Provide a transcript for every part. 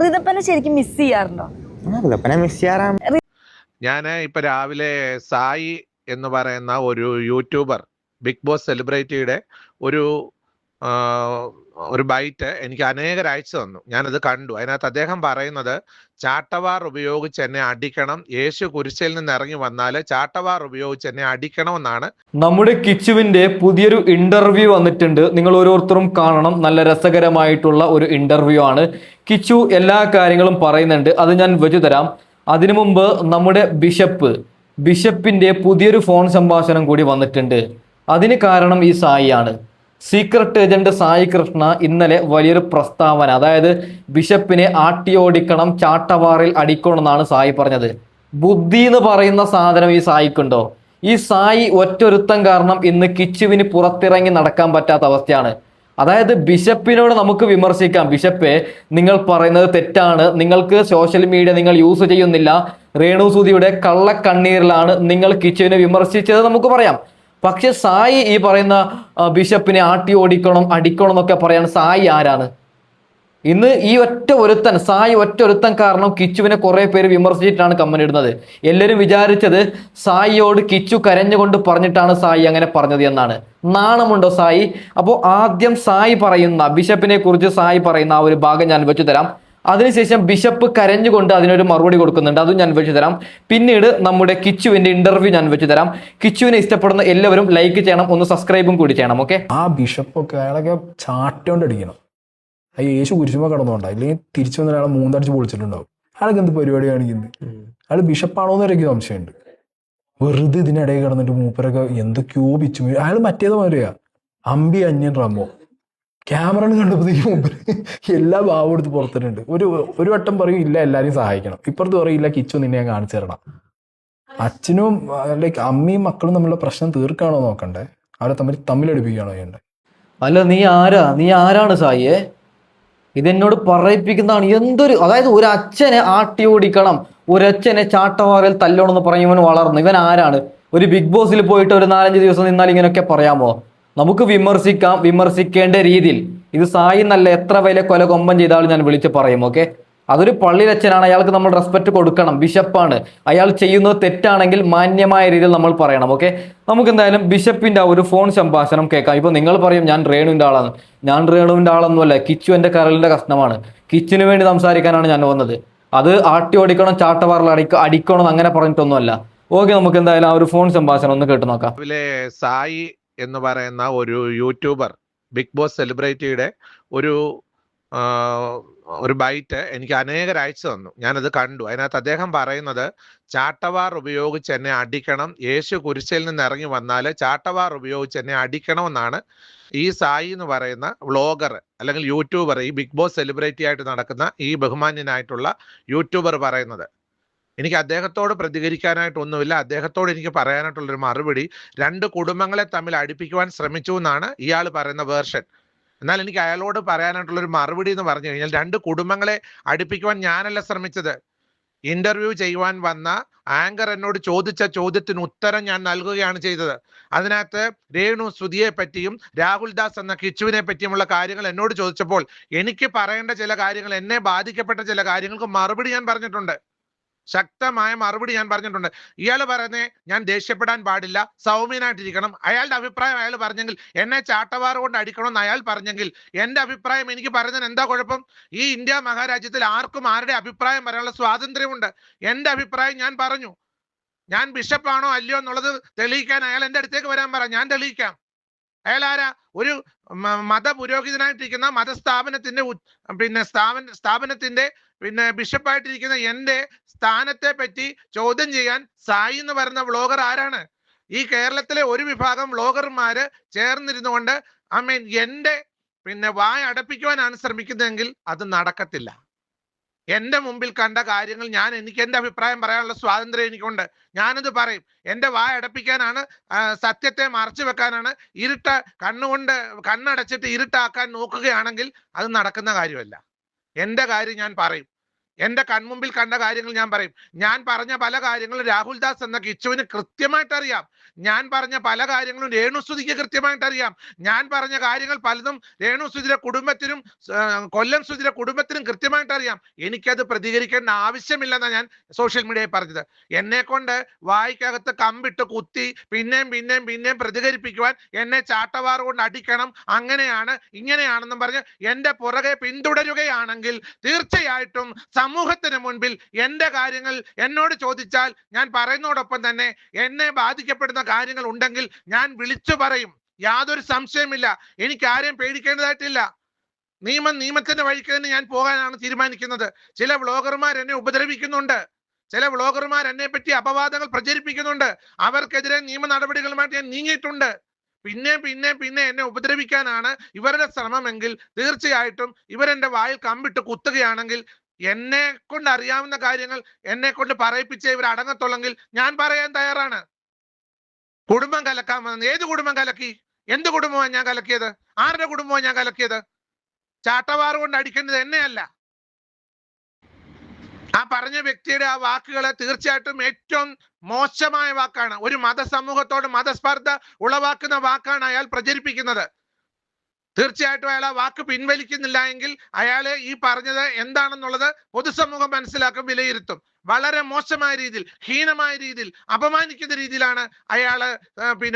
ഋതപ്പനെ ശരിക്കും മിസ് ചെയ്യാറുണ്ടോ? ഞാൻ ഇപ്പൊ രാവിലെ സായി എന്ന് പറയുന്ന ഒരു യൂട്യൂബർ ബിഗ് ബോസ് സെലിബ്രിറ്റിയുടെ ഒരു ആ, ഒരു ബൈറ്റ് എനിക്ക് അനേകർ അയച്ചു തന്നു. ഞാനത് കണ്ടു. അതിനകത്ത് അദ്ദേഹം പറയുന്നത് ചാട്ടവാർ ഉപയോഗിച്ച് എന്നെ അടിക്കണം, യേശു കുരിശിൽ നിന്ന് ഇറങ്ങി വന്നാൽ ചാട്ടവാർ ഉപയോഗിച്ച് എന്നെ അടിക്കണമെന്നാണ്. നമ്മുടെ കിച്ചുവിന്റെ പുതിയൊരു ഇന്റർവ്യൂ വന്നിട്ടുണ്ട്. നിങ്ങൾ ഓരോരുത്തരും കാണണം. നല്ല രസകരമായിട്ടുള്ള ഒരു ഇന്റർവ്യൂ ആണ്. കിച്ചു എല്ലാ കാര്യങ്ങളും പറയുന്നുണ്ട്. അത് ഞാൻ വെച്ചു തരാം. അതിനു മുമ്പ് നമ്മുടെ ബിഷപ്പിന്റെ പുതിയൊരു ഫോൺ സംഭാഷണം കൂടി വന്നിട്ടുണ്ട്. അതിന് കാരണം ഈ സായിയാണ്. സീക്രട്ട് ഏജന്റ് സായി കൃഷ്ണ ഇന്നലെ വലിയൊരു പ്രസ്താവന, അതായത് ബിഷപ്പിനെ ആട്ടിയോടിക്കണം, ചാട്ടവാറിൽ അടിക്കണം എന്നാണ് സായി പറഞ്ഞത്. ബുദ്ധി എന്ന് പറയുന്ന സാധനം ഈ സായിക്കുണ്ടോ? ഈ സായി ഒറ്റൊരുത്തം കാരണം ഇന്ന് കിച്ചുവിന് പുറത്തിറങ്ങി നടക്കാൻ പറ്റാത്ത അവസ്ഥയാണ്. അതായത് ബിഷപ്പിനോട് നമുക്ക് വിമർശിക്കാം, ബിഷപ്പെ നിങ്ങൾ പറയുന്നത് തെറ്റാണ്, നിങ്ങൾക്ക് സോഷ്യൽ മീഡിയ നിങ്ങൾ യൂസ് ചെയ്യുന്നില്ല, രേണു സുധിയുടെ കള്ളക്കണ്ണീരിലാണ് നിങ്ങൾ കിച്ചുവിനെ വിമർശിച്ചത് നമുക്ക് പറയാം. പക്ഷെ സായി ഈ പറയുന്ന ബിഷപ്പിനെ ആട്ടി ഓടിക്കണം, അടിക്കണം എന്നൊക്കെ പറയാൻ സായി ആരാണ്? ഇന്ന് ഈ സായി ഒറ്റ ഒരുത്തൻ കാരണം കിച്ചുവിനെ കുറെ പേര് വിമർശിച്ചിട്ടാണ് കമന്റ് ഇടുന്നത്. എല്ലാവരും വിചാരിച്ചത് സായിയോട് കിച്ചു കരഞ്ഞുകൊണ്ട് പറഞ്ഞിട്ടാണ് സായി അങ്ങനെ പറഞ്ഞത് എന്നാണ്. നാണമുണ്ടോ സായി? അപ്പോൾ ആദ്യം സായി പറയുന്ന ബിഷപ്പിനെ കുറിച്ച് സായി പറയുന്ന ആ ഒരു ഭാഗം ഞാൻ വെച്ചു തരാം. അതിനുശേഷം ബിഷപ്പ് കരഞ്ഞുകൊണ്ട് അതിനൊരു മറുപടി കൊടുക്കുന്നുണ്ട്, അതും ഞാൻ വെച്ചു തരാം. പിന്നീട് നമ്മുടെ കിച്ചുവിന്റെ ഇന്റർവ്യൂ ഞാൻ വെച്ചു തരാം. കിച്ചുവിനെ ഇഷ്ടപ്പെടുന്ന എല്ലാവരും ലൈക്ക് ചെയ്യണം, ഒന്ന് സബ്സ്ക്രൈബും കൂടി ചെയ്യണം. ഓക്കെ, ആ ബിഷപ്പൊക്കെ അയാളൊക്കെ ചാട്ടോണ്ട് അടിക്കണം. ആ യേശു കുരിശുമ കടന്നുകൊണ്ടാ, ഇല്ലെങ്കിൽ തിരിച്ചു വന്ന അയാളെ മൂന്നടിച്ച് പൊളിച്ചിട്ടുണ്ടാവും. അയാൾക്ക് എന്ത് പരിപാടി കാണിക്കുന്നത്? അയാൾ ബിഷപ്പാണോ എന്ന് എനിക്ക് സംശയമുണ്ട്. വെറുതെ ഇതിനിടയിൽ കിടന്നിട്ട് മൂപ്പരൊക്കെ എന്തൊക്കെയോ പിച്ചു. അയാൾ മറ്റേത് മാതിരിയാ, അമ്പി അന്യൻ റമ്മോ. ക്യാമറ കണ്ടപ്പോഴത്തേക്ക് മൂപ്പര് എല്ലാ ഭാവം എടുത്ത് പുറത്തിട്ടുണ്ട്. ഒരു വട്ടം പറയും ഇല്ല എല്ലാരെയും സഹായിക്കണം, ഇപ്പുറത്ത് പറയും ഇല്ല കിച്ചു നിന്നെ ഞാൻ കാണിച്ചു തരണം. അച്ഛനും ലൈക്ക് അമ്മയും മക്കളും തമ്മിലുള്ള പ്രശ്നം തീർക്കാണോ നോക്കണ്ടേ? അവരെ തമ്മിലടിപ്പിക്കുകയാണോ ചെയ്യണ്ടേ? അല്ല, നീ ആരാണ് സായിയെ? ഇതെന്നോട് പറയിപ്പിക്കുന്നതാണ്. അതായത് ഒരു അച്ഛനെ ആട്ടി ഓടിക്കണം, ഒരച്ഛനെ ചാട്ടവാറിൽ തല്ലണം എന്ന് പറയും. ഇവൻ വളർന്നു, ഇവൻ ആരാണ്? ഒരു ബിഗ് ബോസിൽ പോയിട്ട് ഒരു 4-5 ദിവസം നിന്നാൽ ഇങ്ങനെയൊക്കെ പറയാമോ? നമുക്ക് വിമർശിക്കാം, വിമർശിക്കേണ്ട രീതിയിൽ. ഇത് സായി നല്ല എത്ര വലിയ കൊല കൊമ്പം ചെയ്താലും ഞാൻ വിളിച്ച് പറയും. ഓക്കെ, അതൊരു പള്ളിയിലച്ഛനാണ്, അയാൾക്ക് നമ്മൾ റെസ്പെക്ട് കൊടുക്കണം. ബിഷപ്പാണ്, അയാൾ ചെയ്യുന്നത് തെറ്റാണെങ്കിൽ മാന്യമായ രീതിയിൽ നമ്മൾ പറയണം. ഓക്കെ, നമുക്ക് എന്തായാലും ബിഷപ്പിന്റെ ഒരു ഫോൺ സംഭാഷണം കേൾക്കാം. ഇപ്പൊ നിങ്ങൾ പറയും ഞാൻ രേണുവിന്റെ ആളാണ്. ഞാൻ രേണുവിന്റെ ആളൊന്നുമല്ല, കിച്ചു എന്റെ കരളിന്റെ കഷ്ണമാണ്. കിച്ചിന് വേണ്ടി സംസാരിക്കാനാണ് ഞാൻ വന്നത്. അത് ആട്ടി ഓടിക്കണം, ചാട്ടവാറിൽ അടിക്കണം അങ്ങനെ പറഞ്ഞിട്ടൊന്നുമല്ല. ഓക്കെ, നമുക്ക് എന്തായാലും ആ ഒരു ഫോൺ സംഭാഷണം ഒന്ന് കേട്ടു നോക്കാം. സായി എന്ന് പറയുന്ന ഒരു യൂട്യൂബർ ബിഗ് ബോസ് സെലിബ്രിറ്റിയുടെ ഒരു ഒരു ബൈറ്റ് എനിക്ക് അനേകർ അയച്ചു തന്നു. ഞാനത് കണ്ടു. അതിനകത്ത് അദ്ദേഹം പറയുന്നത് ചാട്ടവാർ ഉപയോഗിച്ച് എന്നെ അടിക്കണം, യേശു കുരിശിൽ നിന്ന് ഇറങ്ങി വന്നാൽ ചാട്ടവാർ ഉപയോഗിച്ച് എന്നെ അടിക്കണമെന്നാണ് ഈ സായി എന്ന് പറയുന്ന വ്ളോഗർ അല്ലെങ്കിൽ യൂട്യൂബർ, ഈ ബിഗ് ബോസ് സെലിബ്രിറ്റി ആയിട്ട് നടക്കുന്ന ഈ ബഹുമാന്യനായിട്ടുള്ള യൂട്യൂബർ പറയുന്നത്. എനിക്ക് അദ്ദേഹത്തോട് പ്രതികരിക്കാനായിട്ടൊന്നുമില്ല. അദ്ദേഹത്തോട് എനിക്ക് പറയാനായിട്ടുള്ളൊരു മറുപടി, 2 കുടുംബങ്ങളെ തമ്മിൽ അടുപ്പിക്കുവാൻ ശ്രമിച്ചു എന്നാണ് ഇയാൾ പറയുന്ന വേർഷൻ. എന്നാൽ എനിക്ക് അയാളോട് പറയാനായിട്ടുള്ളൊരു മറുപടി എന്ന് പറഞ്ഞു കഴിഞ്ഞാൽ, 2 കുടുംബങ്ങളെ അടുപ്പിക്കുവാൻ ഞാനല്ല ശ്രമിച്ചത്. ഇന്റർവ്യൂ ചെയ്യുവാൻ വന്ന ആങ്കർ എന്നോട് ചോദിച്ച ചോദ്യത്തിന് ഉത്തരം ഞാൻ നൽകുകയാണ് ചെയ്തത്. അതിനകത്ത് രേണു സുധിയെ പറ്റിയും രാഹുൽ ദാസ് എന്ന കിച്ചുവിനെ പറ്റിയുമുള്ള കാര്യങ്ങൾ എന്നോട് ചോദിച്ചപ്പോൾ എനിക്ക് പറയേണ്ട ചില കാര്യങ്ങൾ, എന്നെ ബാധിക്കപ്പെട്ട ചില കാര്യങ്ങൾക്ക് മറുപടി ഞാൻ പറഞ്ഞിട്ടുണ്ട്. ശക്തമായ മറുപടി ഞാൻ പറഞ്ഞിട്ടുണ്ട്. ഇയാൾ പറയുന്നേ ഞാൻ ദേഷ്യപ്പെടാൻ പാടില്ല, സൗമ്യനായിട്ടിരിക്കണം. അയാളുടെ അഭിപ്രായം അയാൾ പറഞ്ഞെങ്കിൽ, എന്നെ ചാട്ടവാറ് കൊണ്ട് അടിക്കണമെന്ന് അയാൾ പറഞ്ഞെങ്കിൽ എൻ്റെ അഭിപ്രായം എനിക്ക് പറയുന്നതിന് എന്താ കുഴപ്പം? ഈ ഇന്ത്യ മഹാരാജ്യത്തിൽ ആർക്കും ആരുടെ അഭിപ്രായം പറയാനുള്ള സ്വാതന്ത്ര്യമുണ്ട്. എൻ്റെ അഭിപ്രായം ഞാൻ പറഞ്ഞു. ഞാൻ ബിഷപ്പാണോ അല്ലയോ എന്നുള്ളത് തെളിയിക്കാൻ അയാൾ എൻ്റെ അടുത്തേക്ക് വരാൻ പറ, ഞാൻ തെളിയിക്കാം. അയാൾ ആരാ? ഒരു മതപുരോഹിതനായിട്ടിരിക്കുന്ന മതസ്ഥാപനത്തിന്റെ സ്ഥാപനത്തിന്റെ ബിഷപ്പായിട്ടിരിക്കുന്ന എൻ്റെ സ്ഥാനത്തെ പറ്റി ചോദ്യം ചെയ്യാൻ സായി എന്ന് പറയുന്ന വ്ളോഗർ ആരാണ്? ഈ കേരളത്തിലെ ഒരു വിഭാഗം വ്ളോഗർമാര് ചേർന്നിരുന്നുകൊണ്ട് എൻ്റെ വായ അടപ്പിക്കുവാനാണ് ശ്രമിക്കുന്നതെങ്കിൽ അത് നടക്കത്തില്ല. എൻ്റെ മുമ്പിൽ കണ്ട കാര്യങ്ങൾ എനിക്ക് എൻ്റെ അഭിപ്രായം പറയാനുള്ള സ്വാതന്ത്ര്യം എനിക്കുണ്ട്. ഞാനത് പറയും. എൻ്റെ വായ അടപ്പിക്കാനാണ്, സത്യത്തെ മറച്ചു വെക്കാനാണ്, കണ്ണടച്ചിട്ട് ഇരുട്ടാക്കാൻ നോക്കുകയാണെങ്കിൽ അത് നടക്കുന്ന കാര്യമല്ല. എൻ്റെ കാര്യം ഞാൻ പറയും. എന്റെ കൺമുമ്പിൽ കണ്ട കാര്യങ്ങൾ ഞാൻ പറയും. ഞാൻ പറഞ്ഞ പല കാര്യങ്ങളും രാഹുൽ ദാസ് എന്ന കിച്ചുവിന് കൃത്യമായിട്ട് അറിയാം. ഞാൻ പറഞ്ഞ പല കാര്യങ്ങളും രേണുസുതിക്ക് കൃത്യമായിട്ട് അറിയാം. ഞാൻ പറഞ്ഞ കാര്യങ്ങൾ പലതും രേണുസുതിയുടെ കുടുംബത്തിനും കൊല്ലം സുതിയുടെ കുടുംബത്തിനും കൃത്യമായിട്ട് അറിയാം. എനിക്കത് പ്രതികരിക്കേണ്ട ആവശ്യമില്ലെന്നാണ് ഞാൻ സോഷ്യൽ മീഡിയയിൽ പറഞ്ഞത്. എന്നെ കൊണ്ട് വായിക്കകത്ത് കമ്പിട്ട് കുത്തി പിന്നെയും പ്രതികരിപ്പിക്കുവാൻ, എന്നെ ചാട്ടവാറ് കൊണ്ട് അടിക്കണം, അങ്ങനെയാണ് ഇങ്ങനെയാണെന്നും പറഞ്ഞ് എന്റെ പുറകെ പിന്തുടരുകയാണെങ്കിൽ തീർച്ചയായിട്ടും സമൂഹത്തിന് മുൻപിൽ എന്റെ കാര്യങ്ങൾ എന്നോട് ചോദിച്ചാൽ ഞാൻ പറയുന്നതോടൊപ്പം തന്നെ എന്നെ ബാധിക്കപ്പെടുന്ന കാര്യങ്ങൾ ഉണ്ടെങ്കിൽ ഞാൻ വിളിച്ചു പറയും. യാതൊരു സംശയമില്ല. എനിക്ക് ആരെയും പേടിക്കേണ്ടതായിട്ടില്ല. നിയമത്തിന്റെ വഴിക്ക് തന്നെ ഞാൻ പോകാനാണ് തീരുമാനിക്കുന്നത്. ചില വ്ളോഗർമാർ എന്നെ ഉപദ്രവിക്കുന്നുണ്ട്. ചില വ്ളോഗർമാർ എന്നെ പറ്റി അപവാദങ്ങൾ പ്രചരിപ്പിക്കുന്നുണ്ട്. അവർക്കെതിരെ നിയമ നടപടികളുമായിട്ട് ഞാൻ നീങ്ങിയിട്ടുണ്ട്. പിന്നെ എന്നെ ഉപദ്രവിക്കാനാണ് ഇവരുടെ ശ്രമമെങ്കിൽ തീർച്ചയായിട്ടും ഇവരെന്റെ വായിൽ കമ്പിട്ട് കുത്തുകയാണെങ്കിൽ, എന്നെ കൊണ്ട് അറിയാവുന്ന കാര്യങ്ങൾ എന്നെ കൊണ്ട് പറയിപ്പിച്ച് ഇവർ അടങ്ങത്തുള്ളെങ്കിൽ ഞാൻ പറയാൻ തയ്യാറാണ്. കുടുംബം കലക്കാൻ വന്നത് ഏത് കുടുംബം കലക്കി? എന്ത് കുടുംബമാണ് ഞാൻ കലക്കിയത്? ആരുടെ കുടുംബമാണ് ഞാൻ കലക്കിയത്? ചാട്ടവാറ് കൊണ്ട് അടിക്കേണ്ടത് എന്നെയല്ല. ആ പറഞ്ഞ വ്യക്തിയുടെ ആ വാക്കുകളെ തീർച്ചയായിട്ടും ഏറ്റവും മോശമായ വാക്കാണ്. ഒരു മതസമൂഹത്തോട് മതസ്പർദ്ധ ഉളവാക്കുന്ന വാക്കാണ് അയാൾ പ്രചരിപ്പിക്കുന്നത്. തീർച്ചയായിട്ടും അയാൾ ആ വാക്ക് പിൻവലിക്കുന്നില്ല എങ്കിൽ അയാള് ഈ പറഞ്ഞത് എന്താണെന്നുള്ളത് പൊതുസമൂഹം മനസ്സിലാക്കും, വിലയിരുത്തും. വളരെ മോശമായ രീതിയിൽ, ഹീനമായ രീതിയിൽ, അപമാനിക്കുന്ന രീതിയിലാണ് അയാള്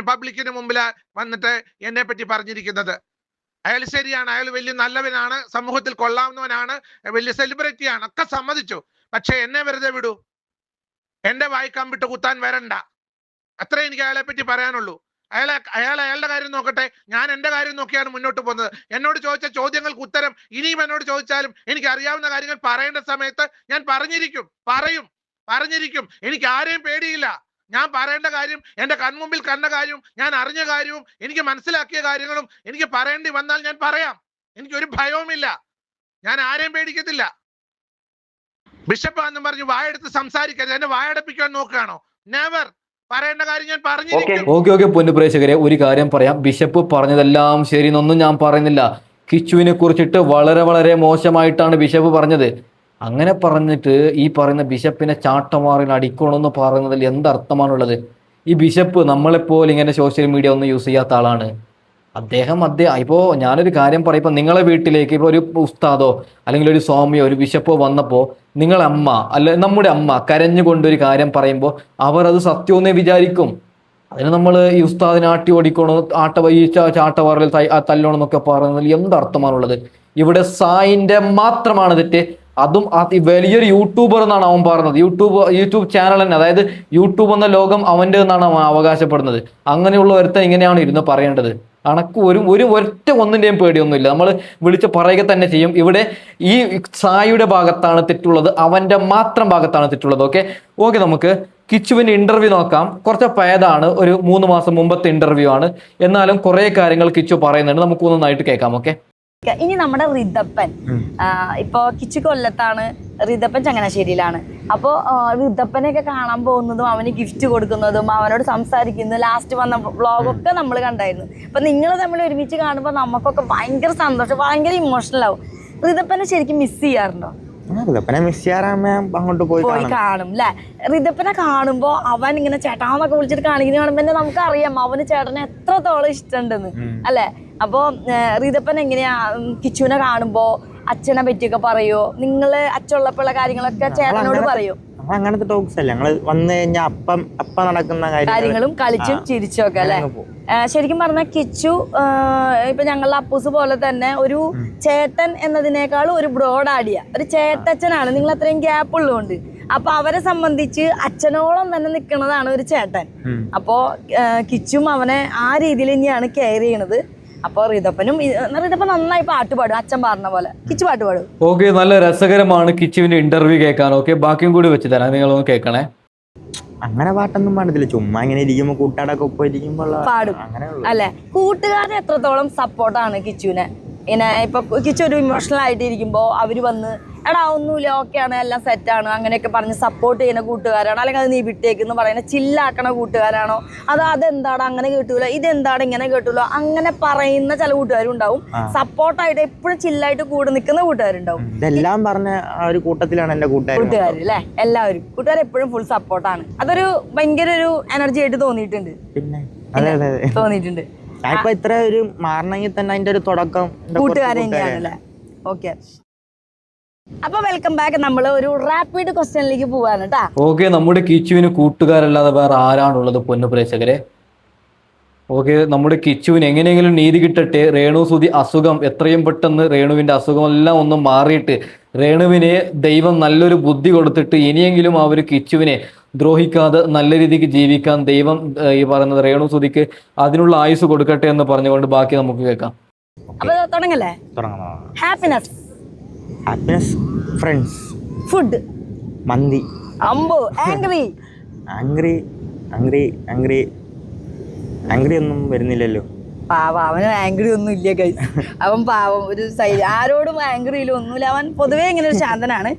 പബ്ലിക്കിന് മുമ്പിൽ വന്നിട്ട് എന്നെ പറ്റി പറഞ്ഞിരിക്കുന്നത്. അയാൾ ശരിയാണ്, അയാൾ വലിയ നല്ലവനാണ്, സമൂഹത്തിൽ കൊള്ളാവുന്നവനാണ്, വലിയ സെലിബ്രിറ്റിയാണ്, ഒക്കെ സമ്മതിച്ചു. പക്ഷെ എന്നെ വെറുതെ വിടൂ. എന്റെ വായി കമ്പിട്ട് കുത്താൻ വരണ്ട. അത്രേ എനിക്ക് അയാളെ പറ്റി പറയാനുള്ളൂ. അയാളുടെ കാര്യം നോക്കട്ടെ, ഞാൻ എന്റെ കാര്യം നോക്കിയാണ് മുന്നോട്ട് പോകുന്നത്. എന്നോട് ചോദിച്ച ചോദ്യങ്ങൾക്ക് ഉത്തരം ഇനിയും എന്നോട് ചോദിച്ചാലും എനിക്ക് അറിയാവുന്ന കാര്യങ്ങൾ പറയേണ്ട സമയത്ത് ഞാൻ പറഞ്ഞിരിക്കും. എനിക്ക് ആരെയും പേടിയില്ല. ഞാൻ പറയേണ്ട കാര്യം, എന്റെ കൺമുമ്പിൽ കണ്ട കാര്യവും ഞാൻ അറിഞ്ഞ കാര്യവും എനിക്ക് മനസ്സിലാക്കിയ കാര്യങ്ങളും എനിക്ക് പറയേണ്ടി വന്നാൽ ഞാൻ പറയാം. എനിക്കൊരു ഭയവുമില്ല. ഞാൻ ആരെയും പേടിക്കത്തില്ല. ബിഷപ്പ് എന്നും പറഞ്ഞ് വായെടുത്ത് സംസാരിക്കരുത്. എന്നെ വായടപ്പിക്കാൻ നോക്കുകയാണോ? നെവർ. പറയേണ്ട കാര്യം ഞാൻ പറഞ്ഞിരിക്കും. ഓക്കെ പൊന്നു പ്രേക്ഷകരെ, ഒരു കാര്യം പറയാം. ബിഷപ്പ് പറഞ്ഞതെല്ലാം ശരി എന്നൊന്നും ഞാൻ പറയുന്നില്ല. കിച്ചുവിനെ കുറിച്ചിട്ട് വളരെ മോശമായിട്ടാണ് ബിഷപ്പ് പറഞ്ഞത്. അങ്ങനെ പറഞ്ഞിട്ട് ഈ പറയുന്ന ബിഷപ്പിനെ ചാട്ടമാറിൽ അടിക്കണമെന്ന് പറയുന്നതിൽ എന്തർത്ഥമാണുള്ളത്? ഈ ബിഷപ്പ് നമ്മളെപ്പോലെ ഇങ്ങനെ സോഷ്യൽ മീഡിയ ഒന്നും യൂസ് ചെയ്യാത്ത ആളാണ്. അദ്ദേഹം ഇപ്പോൾ ഞാനൊരു കാര്യം പറയും. ഇപ്പം നിങ്ങളെ വീട്ടിലേക്ക് ഇപ്പോൾ ഒരു ഉസ്താദോ അല്ലെങ്കിൽ ഒരു സ്വാമിയോ ഒരു ബിഷപ്പോ വന്നപ്പോൾ നിങ്ങളെ അമ്മ നമ്മുടെ അമ്മ കരഞ്ഞുകൊണ്ടൊരു കാര്യം പറയുമ്പോൾ അവർ അത് സത്യമെന്നേ വിചാരിക്കും. അതിന് നമ്മൾ ഈ ഉസ്താദിനെ ആട്ടി ഓടിക്കണോ, ഈ ചാട്ടവാറിൽ തല്ലണം എന്നൊക്കെ പറയുന്നതിൽ എന്തർത്ഥമാണുള്ളത്? ഇവിടെ സായിന്റെ മാത്രമാണ് തെറ്റ്. അതും വലിയൊരു യൂട്യൂബർ എന്നാണ് അവൻ പറഞ്ഞത്. യൂട്യൂബ് ചാനൽ തന്നെ, അതായത് യൂട്യൂബ് എന്ന ലോകം അവൻ്റെ എന്നാണ് അവൻ അവകാശപ്പെടുന്നത്. അങ്ങനെയുള്ള ഒരുത്തൻ ഇങ്ങനെയാണ് ഇരുന്ന് പറയേണ്ടത്. കണക്ക് ഒറ്റ ഒന്നിൻ്റെയും പേടിയൊന്നുമില്ല. നമ്മൾ വിളിച്ച് പറയുക തന്നെ ചെയ്യും. ഇവിടെ ഈ സായിയുടെ ഭാഗത്താണ് തെറ്റുള്ളത്, അവൻ്റെ മാത്രം ഭാഗത്താണ് തെറ്റുള്ളത്. ഓക്കെ നമുക്ക് കിച്ചുവിൻ്റെ ഇന്റർവ്യൂ നോക്കാം. കുറച്ച് പേതാണ്, ഒരു 3 മാസം മുമ്പത്തെ ഇന്റർവ്യൂ ആണ്. എന്നാലും കുറെ കാര്യങ്ങൾ കിച്ചു പറയുന്നുണ്ട്, നമുക്ക് നന്നായിട്ട് കേൾക്കാം. ഓക്കെ, ഇനി നമ്മുടെ റിതപ്പൻ ഇപ്പൊ കിച്ചു കൊല്ലത്താണ്, റിതപ്പൻ ചങ്ങനാശ്ശേരിയിലാണ്. അപ്പോ റിതപ്പനെയൊക്കെ കാണാൻ പോകുന്നതും അവന് ഗിഫ്റ്റ് കൊടുക്കുന്നതും അവനോട് സംസാരിക്കുന്നതും ലാസ്റ്റ് വന്ന വ്ളോഗൊക്കെ നമ്മൾ കണ്ടായിരുന്നു. അപ്പൊ നിങ്ങൾ തമ്മിൽ ഒരുമിച്ച് കാണുമ്പോൾ നമുക്കൊക്കെ ഭയങ്കര സന്തോഷം, ഭയങ്കര ഇമോഷണൽ ആവും. റിതപ്പനെ ശരിക്കും മിസ് ചെയ്യാറുണ്ടോ? അങ്ങോട്ട് പോയി കാണും അല്ലെ? റിതപ്പനെ കാണുമ്പോ അവൻ ഇങ്ങനെ ചേട്ടാന്നൊക്കെ വിളിച്ചിട്ട് കാണിക്കുന്ന കാണുമ്പോ തന്നെ നമുക്ക് അറിയാം അവന് ചേട്ടനെ എത്രത്തോളം ഇഷ്ടമുണ്ടെന്ന് അല്ലെ? അപ്പൊ റിതപ്പൻ എങ്ങനെയാ കിച്ചുവിനെ കാണുമ്പോ അച്ഛനെ പറ്റിയൊക്കെ പറയോ? നിങ്ങള് അച്ഛനുള്ളപ്പോഴുള്ള കാര്യങ്ങളൊക്കെ ചേട്ടനോട് പറയോ? അങ്ങനത്തെ ടോക്സ് അല്ല, ഞങ്ങള് വന്നു കഴിഞ്ഞാൽ അപ്പം നടക്കുന്ന കാര്യങ്ങളും കളിച്ചും ചിരിച്ചും ഒക്കെ അല്ലെ? ശരിക്കും പറഞ്ഞ കിച്ചു ഇപ്പൊ ഞങ്ങളുടെ അപ്പൂസ് പോലെ തന്നെ ഒരു ചേട്ടൻ എന്നതിനേക്കാളും ഒരു ബ്രോഡ് ആടിയ ഒരു ചേട്ടച്ചനാണ്. നിങ്ങൾ അത്രയും ഗ്യാപ്പ് ഉള്ളതുകൊണ്ട് അപ്പൊ അവരെ സംബന്ധിച്ച് അച്ഛനോളം തന്നെ നിൽക്കുന്നതാണ് ഒരു ചേട്ടൻ. അപ്പോ കിച്ചും അവനെ ആ രീതിയിൽ തന്നെയാണ് കെയർ ചെയ്യണത്. അപ്പൊ റിതപ്പൻ നന്നായി പാട്ട് പാടും, അച്ഛൻ പറഞ്ഞ പോലെ. കിച്ചു പാട്ട് പാടും. ഓക്കെ, നല്ല രസകരമാണ് കിച്ചുവിന്റെ ഇന്റർവ്യൂ കേൾക്കാൻ. ഓക്കെ, ബാക്കിയും കൂടി വെച്ച് തരാം, നിങ്ങളൊന്ന് കേൾക്കണേ. അങ്ങനെ പാട്ടൊന്നും പാടത്തില്ല, ചുമ്മാ ഇങ്ങനെ ഇരിക്കുമ്പോ കൂട്ടുകാരൊക്കെ ഒപ്പം ഇരിക്കുമ്പോൾ പാടും അല്ലെ? കൂട്ടുകാരൻ എത്രത്തോളം സപ്പോർട്ടാണ് കിച്ചുവിനെ? ഇങ്ങനെ ഇപ്പൊ കിച്ചു ഒരു ഇമോഷണൽ ആയിട്ട് ഇരിക്കുമ്പോ അവര് വന്ന് എടാ ഒന്നുമില്ല, ഓക്കെയാണ്, എല്ലാം സെറ്റാണ് അങ്ങനെയൊക്കെ പറഞ്ഞ് സപ്പോർട്ട് ചെയ്യുന്ന കൂട്ടുകാരാണോ, അല്ലെങ്കിൽ അത് നീ വിട്ടേക്കെന്ന് പറയുന്ന ചില്ലാക്കണ കൂട്ടുകാരാണോ, അതെന്താടാ അങ്ങനെ കേട്ടൂല, ഇതെന്താടാ ഇങ്ങനെ കേട്ടൂല, അങ്ങനെ പറയുന്ന ചില കൂട്ടുകാരും ഉണ്ടാവും. സപ്പോർട്ടായിട്ട് എപ്പോഴും ചില്ലായിട്ട് കൂടെ നിൽക്കുന്ന കൂട്ടുകാരുണ്ടാവും. ഇതെല്ലാം പറഞ്ഞ ആ ഒരു കൂട്ടത്തിലാണ് എന്റെ കൂട്ടുകാർ അല്ലേ? എല്ലാവരും കൂട്ടുകാർ എപ്പോഴും ഫുൾ സപ്പോർട്ടാണ്. അതൊരു ഭയങ്കര ഒരു എനർജി ആയിട്ട് തോന്നിയിട്ടുണ്ട്. പിന്നെ അതെ അതെ തോന്നിയിട്ടുണ്ട്. ഞാനിപ്പോ ഇത്ര ഒരു മാറണമെങ്കിൽ തന്നെ അതിന്റെ ഒരു തുടക്കം കൂട്ടുകാർ തന്നെയാണ് അല്ലേ? ഓക്കെ, അപ്പൊ വെൽക്കം ബാക്ക്. നമ്മള് ഒരു റാപ്പിഡ് ക്വസ്റ്റ്യനിലേക്ക് പോവാണ് കേട്ടാ. ഓക്കെ, നമ്മുടെ കിച്ചുവിന് കൂട്ടുകാരല്ലാതെ വേറെ ആരാണുള്ളത് പൊന്നു പ്രേക്ഷകരെ? ഓക്കെ, നമ്മുടെ കിച്ചുവിന് എങ്ങനെയെങ്കിലും നീതി കിട്ടട്ടെ. രേണുസുതി അസുഖം എത്രയും പെട്ടെന്ന് രേണുവിന്റെ അസുഖം എല്ലാം ഒന്ന് മാറിയിട്ട് രേണുവിന് ദൈവം നല്ലൊരു ബുദ്ധി കൊടുത്തിട്ട് ഇനിയെങ്കിലും ആ ഒരു കിച്ചുവിനെ ദ്രോഹിക്കാതെ നല്ല രീതിക്ക് ജീവിക്കാൻ ദൈവം ഈ പറയുന്നത് രേണുസുതിക്ക് അതിനുള്ള ആയുസ് കൊടുക്കട്ടെ എന്ന് പറഞ്ഞുകൊണ്ട് ബാക്കി നമുക്ക് കേൾക്കാം. അപ്പൊ തുടങ്ങല്ലേ? ഹാപ്പിനെസ്, ഫ്രണ്ട്സ്, ഫുഡ്, മന്തി, അമ്പോ, ആംഗ്രി, ആംഗ്രി ഒന്നും വരുന്നില്ലല്ലോ. പാവം, അവന് ആംഗ്രി ഒന്നും ഇല്ല ഗൈസ്. അവൻ പാവം ഒരു ആരോടും ആംഗ്രിയിലും ഒന്നുമില്ല. അവൻ പൊതുവേ ഇങ്ങനെ ഒരു ശാന്തനാണ്.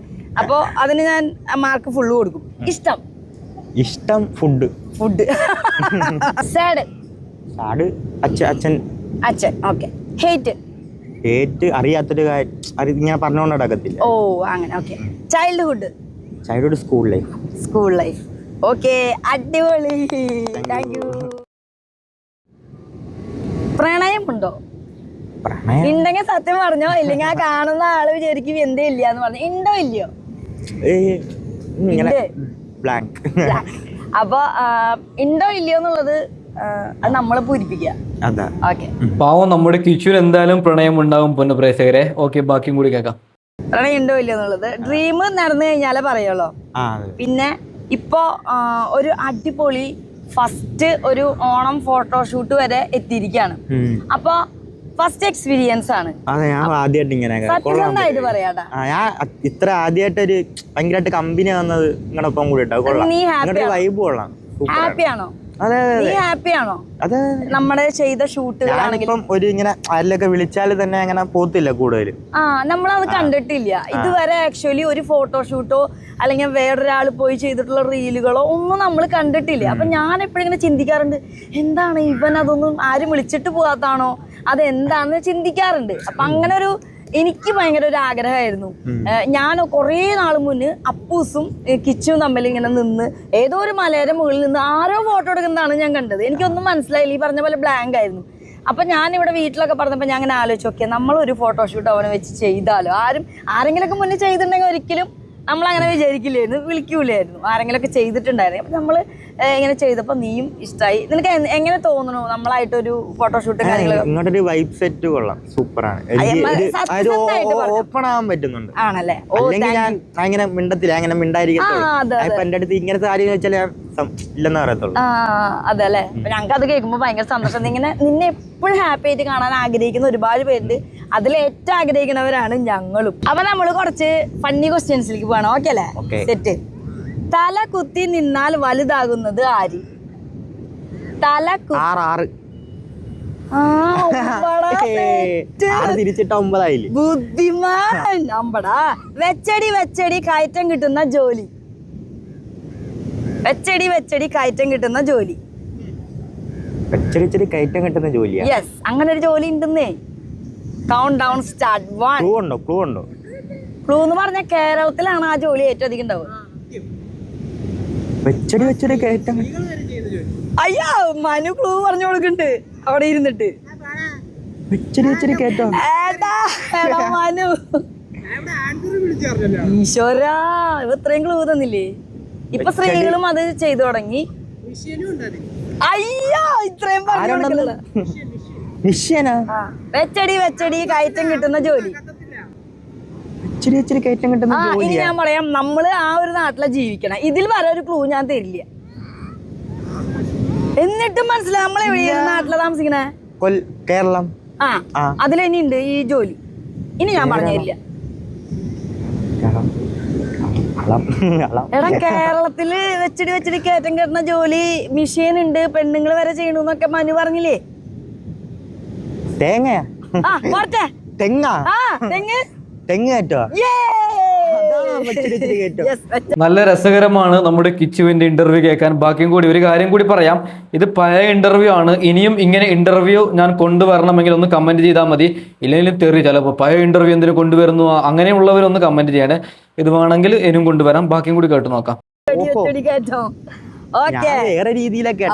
അപ്പൊ അതിന് ഞാൻ മാർക്ക് ഫുള്ള് കൊടുക്കും. ഇഷ്ടം ഫുഡ്. സാഡ് അച്ഛൻ. ഓക്കെ. ഹേറ്റ് അറിയാത്തൊരു കാര്യം ഇങ്ങനെ പറഞ്ഞുകൊണ്ട് നടക്കത്തില്ല. ഓ അങ്ങനെ. Okay. Childhood school life. Okay, അടിപൊളി, താങ്ക് യു. പ്രണയമുണ്ടോ? ഉണ്ടെങ്കിൽ സത്യം പറഞ്ഞോ, ഇല്ലെങ്കിൽ ആ കാണുന്ന ആള് വിചാരിക്കും എന്തേ ഇല്ലാന്ന് പറഞ്ഞു. ഉണ്ടോ ഇല്ലയോ? അപ്പൊ ഉണ്ടോ ഇല്ലയോ എന്നുള്ളത് അത് നമ്മളെ പൂരിപ്പിക്കുക. ഓക്കെ, പാവം നമ്മുടെ കിച്ചുവിന് എന്തായാലും പ്രണയം ഉണ്ടാകും പൊന്നു പ്രേക്ഷകരെ. ഓക്കെ, ബാക്കിയും കൂടി കേൾക്കാം. പ്രണയം ഉണ്ടോ ഇല്ലയോ എന്നുള്ളത് ഡ്രീം നടന്നു കഴിഞ്ഞാലേ പറയുള്ളൂ. പിന്നെ ഇപ്പൊ ഒരു അടിപൊളി ഫസ്റ്റ് ഒരു ഓണം ഫോട്ടോഷൂട്ട് വരെ എത്തിയിരിക്കുകയാണ്. അപ്പൊ ഫസ്റ്റ് എക്സ്പീരിയൻസ് ആണ്. സത്യസന്ധമായിട്ട് പറയാടാ, ഇത്ര ആദ്യമായിട്ടൊരു ഭയങ്കരമായിട്ട് കമ്പനി വന്നത് നിങ്ങളൊപ്പം കൂടി നീ ഹാപ്പിയാണോ? നീ ഹാപ്പിയാണോ? നമ്മുടെ ചെയ്ത ഷൂട്ടുകളാണെങ്കിലും ഒരു ഇങ്ങനെ ആരിലൊക്കെ വിളിച്ചാൽ തന്നെ അങ്ങനെ പോത്തില്ല കൂടുതൽ. നമ്മളത് കണ്ടിട്ടില്ല ഇതുവരെ. ആക്ച്വലി ഒരു ഫോട്ടോഷൂട്ടോ അല്ലെങ്കിൽ വേറൊരാൾ പോയി ചെയ്തിട്ടുള്ള റീലുകളോ ഒന്നും നമ്മൾ കണ്ടിട്ടില്ല. അപ്പൊ ഞാൻ എപ്പോഴും ഇങ്ങനെ ചിന്തിക്കാറുണ്ട്, എന്താണ് ഇവൻ അതൊന്നും ആരും വിളിച്ചിട്ട് പോകാത്താണോ, അതെന്താണെന്ന് ചിന്തിക്കാറുണ്ട്. അപ്പൊ അങ്ങനെ ഒരു എനിക്ക് ഭയങ്കര ഒരു ആഗ്രഹമായിരുന്നു. ഞാൻ കുറേ നാൾ മുന്നേ അപ്പൂസും കിച്ചും തമ്മിൽ ഇങ്ങനെ നിന്ന് ഏതോ ഒരു മലയുടെ മുകളിൽ നിന്ന് ആരോ ഫോട്ടോ എടുക്കുന്നതാണ് ഞാൻ കണ്ടത്. എനിക്കൊന്നും മനസ്സിലായില്ല, ഈ പറഞ്ഞ പോലെ ബ്ലാങ്ക് ആയിരുന്നു. അപ്പൊ ഞാൻ ഇവിടെ വീട്ടിലൊക്കെ പറഞ്ഞപ്പോൾ ഞാൻ അങ്ങനെ ആലോചിച്ചു, ഓക്കെ നമ്മളൊരു ഫോട്ടോഷൂട്ട് അവനെ വെച്ച് ചെയ്താലോ. ആരെങ്കിലൊക്കെ മുന്നേ ചെയ്തിട്ടുണ്ടെങ്കിൽ ഒരിക്കലും നമ്മളങ്ങനെ വിചാരിക്കില്ലായിരുന്നു, വിളിക്കൂലായിരുന്നു. ആരെങ്കിലുമൊക്കെ ചെയ്തിട്ടുണ്ടായിരുന്നു. അപ്പൊ നമ്മള് ഇങ്ങനെ ചെയ്തപ്പോ നീയും ഇഷ്ടമായി. നിനക്ക് എങ്ങനെ തോന്നുന്നു നമ്മളായിട്ടൊരു ഫോട്ടോഷൂട്ട് കാര്യങ്ങളൊരു വൈബ് സെറ്റ് കൊള്ളാം, സൂപ്പറാണ്. ഓപ്പൺ ആവാൻ പറ്റുന്നുണ്ട് ആണല്ലേ? അങ്ങനെ മിണ്ടത്തില്ല, അങ്ങനെ മിണ്ടായിരിക്കും. എന്റെ അടുത്ത് ഇങ്ങനത്തെ കാര്യം വെച്ചാൽ ഇല്ലെന്ന് പറയത്തുള്ളൂ. അതെ അല്ലെ? ഞങ്ങൾക്ക് അത് കേൾക്കുമ്പോ ഭയങ്കര സന്തോഷം. നിന്നെ എപ്പോഴും ഹാപ്പി ആയിട്ട് കാണാൻ ആഗ്രഹിക്കുന്ന ഒരുപാട് പേരുണ്ട്. അതിൽ ഏറ്റവും ആഗ്രഹിക്കുന്നവരാണ് ഞങ്ങളും. അപ്പൊ നമ്മള് കുറച്ച് ഫണ്ണി ക്വസ്റ്റ്യൻസിലേക്ക് പോകണം. ഓക്കെ അല്ലേ? സെറ്റ്. തല കുത്തി നിന്നാൽ വലുതാകുന്നത് ആര്? തല തിരിച്ചിട്ട് 9 ബുദ്ധിമാൻ അമ്പടാ. വെച്ചടി കയറ്റം കിട്ടുന്ന ജോലി. വെച്ചടി കയറ്റം കിട്ടുന്ന ജോലി. കയറ്റം കിട്ടുന്ന ജോലിയാ? യെസ്, അങ്ങനെ ഒരു ജോലി ഉണ്ടെന്നേ. Count down start. 1. ക്ലൂ എന്ന് പറഞ്ഞ കേരളത്തിലാണ് ആ ജോലി ഏറ്റവും അധികം ഉണ്ടാവുക. വെച്ചടി കയറ്റം. അയ്യോ, മനു ക്ലൂ പറഞ്ഞു കൊടുക്കുന്നുണ്ട് അവിടെ ഇരുന്നിട്ട്. വെച്ചടി കയറ്റം. മനു ഈശ്വരാ, ഇത്രയും ക്ലൂ തന്നില്ലേ? ഇപ്പൊ സ്ത്രീകളും അത് ചെയ്തു തുടങ്ങി. അയ്യോ, ഇത്രയും പറഞ്ഞു. വെച്ചടി കയറ്റം കിട്ടുന്ന ജോലി. ഇനി ഞാൻ പറയാം, നമ്മള് ആ ഒരു നാട്ടിലെ ജീവിക്കണം. ഇതിൽ വരെ ഒരു ക്ലൂ ഞാൻ തരില്ല. എന്നിട്ടും മനസ്സിലായി നമ്മൾ എവിടെ നാട്ടിലെ താമസിക്കണേ? കേരളം. അതിലിനി ഉണ്ട് ഈ ജോലി. ഇനി ഞാൻ പറഞ്ഞു തരില്ല. എടാ, കേരളത്തില് വെച്ചടി കയറ്റം കിട്ടുന്ന ജോലി മിഷീൻ ഉണ്ട്, പെണ്ണുങ്ങൾ വരെ ചെയ്യണമെന്നൊക്കെ മനു പറഞ്ഞില്ലേ? തേങ്ങ. തെങ്ങ്. തെങ്ങ് കയറ്റോ? Yes, നല്ല രസകരമാണ് നമ്മുടെ കിച്ചുവിന്റെ ഇന്റർവ്യൂ കേൾക്കാൻ. ബാക്കിയും കൂടി ഒരു കാര്യം കൂടി പറയാം, ഇത് പഴയ ഇന്റർവ്യൂ ആണ്. ഇനിയും ഇങ്ങനെ ഇന്റർവ്യൂ ഞാൻ കൊണ്ടുവരണമെങ്കിൽ ഒന്ന് കമന്റ് ചെയ്താൽ മതി. ഇല്ലെങ്കിലും തെറി ചിലപ്പോൾ പഴയ ഇന്റർവ്യൂ എന്തിനു കൊണ്ടുവരുന്നു അങ്ങനെയുള്ളവരൊന്ന് കമന്റ് ചെയ്യണേ. ഇത് വേണമെങ്കിൽ ഇനിയും കൊണ്ടുവരാം. ബാക്കിയും കൂടി കേട്ട് നോക്കാം. വേറെ രീതിയിലൊക്കെ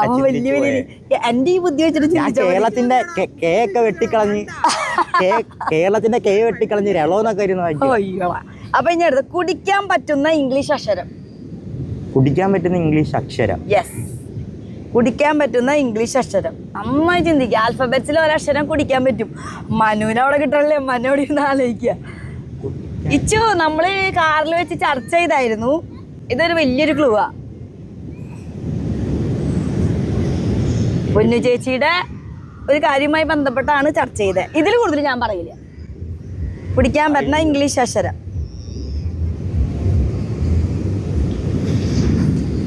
എന്റെ ഈ ബുദ്ധി വെച്ചിട്ട് കേരളത്തിന്റെ കെ ഒക്കെ വെട്ടിക്കളഞ്ഞ് കേരളത്തിന്റെ കെ വെട്ടിക്കളഞ്ഞ് രളോന്നൊക്കെ ഇരുന്ന് അപ്പൊ ഇനി അടുത്ത് കുടിക്കാൻ പറ്റുന്ന ഇംഗ്ലീഷ് അക്ഷരം. കുടിക്കാൻ പറ്റുന്ന ഇംഗ്ലീഷ് അക്ഷരം. യെസ്, കുടിക്കാൻ പറ്റുന്ന ഇംഗ്ലീഷ് അക്ഷരം. നന്നായി ചിന്തിക്കുക. ആൽഫബറ്റ്സിൽ ഒരക്ഷരം കുടിക്കാൻ പറ്റും. മനുവിനെ അവിടെ കിട്ടണല്ലേ, മനോട് ഇരുന്ന് ആലോചിക്കുക. ഇച്ചു നമ്മള് കാറിൽ വെച്ച് ചർച്ച ചെയ്തായിരുന്നു. ഇതൊരു വലിയൊരു ക്ലൂവാ. പൊന്നു ചേച്ചിയുടെ ഒരു കാര്യവുമായി ബന്ധപ്പെട്ടാണ് ചർച്ച ചെയ്തത്. ഇതിൽ കൂടുതൽ ഞാൻ പറയില്ല. കുടിക്കാൻ പറ്റുന്ന ഇംഗ്ലീഷ് അക്ഷരം.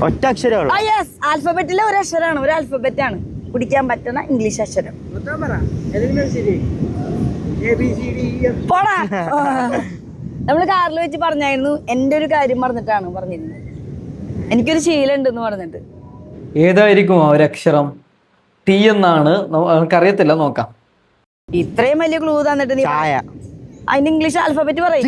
ഒറ്റ അക്ഷരമുള്ള. യെസ്, ആൽഫബറ്റിലെ ഒരു അക്ഷരമാണ്, ഒരു ആൽഫബറ്റ് ആണ് കുടിക്കാൻ പറ്റുന്ന ഇംഗ്ലീഷ് അക്ഷരം. പോടാ. നമ്മള് കാറിൽ വെച്ച് പറഞ്ഞായിരുന്നു. എന്റെ ഒരു കാര്യം പറഞ്ഞിട്ടാണ് പറഞ്ഞിരുന്നത്. എനിക്കൊരു ശീലം ഉണ്ടെന്ന് പറഞ്ഞിട്ട്. ഏതായിരിക്കും ആ ഒരു അക്ഷരം? ടി എന്നാണ്, നമുക്കറിയത്തില്ല, നോക്കാം. ഇത്രയും വലിയ ക്ലൂ തന്നിട്ട് നീ അതിന്റെ ഇംഗ്ലീഷ് ആൽഫബറ്റ് പറയും.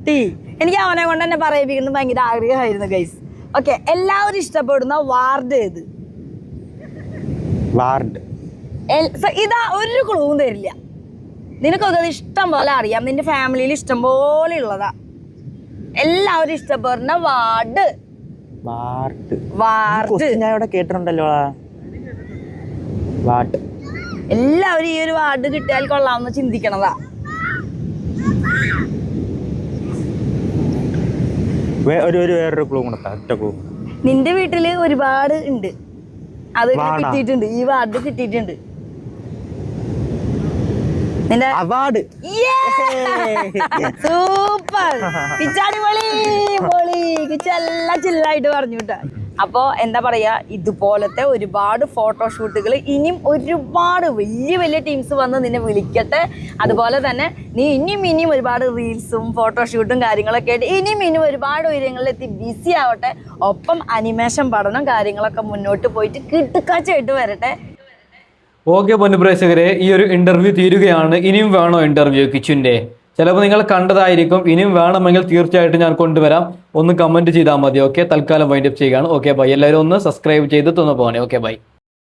ടി. എനിക്ക് അവനെ കൊണ്ട് തന്നെ പറയിപ്പിക്കുന്നത് ഭയങ്കര ആഗ്രഹമായിരുന്നു ഗൈസ്. ഓക്കെ, എല്ലാവരും ഇഷ്ടപ്പെടുന്ന വാർഡ് ഏത്? വാർഡ്. ഇതാ ഒരു ക്ലൂവും തരില്ല. നിനക്കൊക്കെ അത് ഇഷ്ടം പോലെ അറിയാം. നിന്റെ ഫാമിലിയിൽ ഇഷ്ടം പോലെ ഉള്ളതാ. എല്ലാവരും ഇഷ്ടപ്പെടുന്ന വാർഡ്. ഞാൻ ഇവിടെ കേട്ടിട്ടുണ്ടല്ലോ. വാർഡ്. എല്ലാവരും ഈ ഒരു വാർഡ് കിട്ടിയാൽ കൊള്ളാമെന്ന് ചിന്തിക്കണതാ. വേറൊരു ക്ലൂ കൂടെ. നിന്റെ വീട്ടില് ഒരുപാട് ഉണ്ട്. അത് കിട്ടിയിട്ടുണ്ട്. ഈ വാർഡ് കിട്ടിയിട്ടുണ്ട്. നിന്റെ അവാർഡ്. സൂപ്പർ. കിച്ചാടിപൊളി പൊളി. കിച്ചെല്ലാം ചില്ലായിട്ട് പറഞ്ഞു കേട്ടോ. അപ്പോ എന്താ പറയാ, ഇതുപോലത്തെ ഒരുപാട് ഫോട്ടോഷൂട്ടുകൾ ഇനിയും ഒരുപാട് വലിയ വലിയ ടീംസ് വന്ന് നിന്നെ വിളിക്കട്ടെ. അതുപോലെ തന്നെ നീ ഇനിയും ഒരുപാട് റീൽസും ഫോട്ടോഷൂട്ടും കാര്യങ്ങളൊക്കെ ആയിട്ട് ഇനിയും ഒരുപാട് ഉയരങ്ങളിലെത്തി ബിസി ആവട്ടെ. ഒപ്പം അനിമേഷൻ പഠനം കാര്യങ്ങളൊക്കെ മുന്നോട്ട് പോയിട്ട് കിട്ടുക്കാച്ചായിട്ട് വരട്ടെ. ഓക്കെ പൊന്നുപ്രേക്ഷകരെ, ഈ ഒരു ഇന്റർവ്യൂ തീരുകയാണ്. ഇനിയും വേണോ ഇന്റർവ്യൂ കിച്ചുവിന്റെ? ചിലപ്പോൾ നിങ്ങൾ കണ്ടതായിരിക്കും. ഇനിയും വേണമെങ്കിൽ തീർച്ചയായിട്ടും ഞാൻ കൊണ്ടുവരാം. ഒന്ന് കമന്റ് ചെയ്താൽ മതി. ഓക്കെ, തൽക്കാലം വൈൻഡപ്പ് ചെയ്യുകയാണ്. Okay bye. എല്ലാവരും ഒന്ന് സബ്സ്ക്രൈബ് ചെയ്തിട്ടൊന്ന് പോകണേ. Okay by.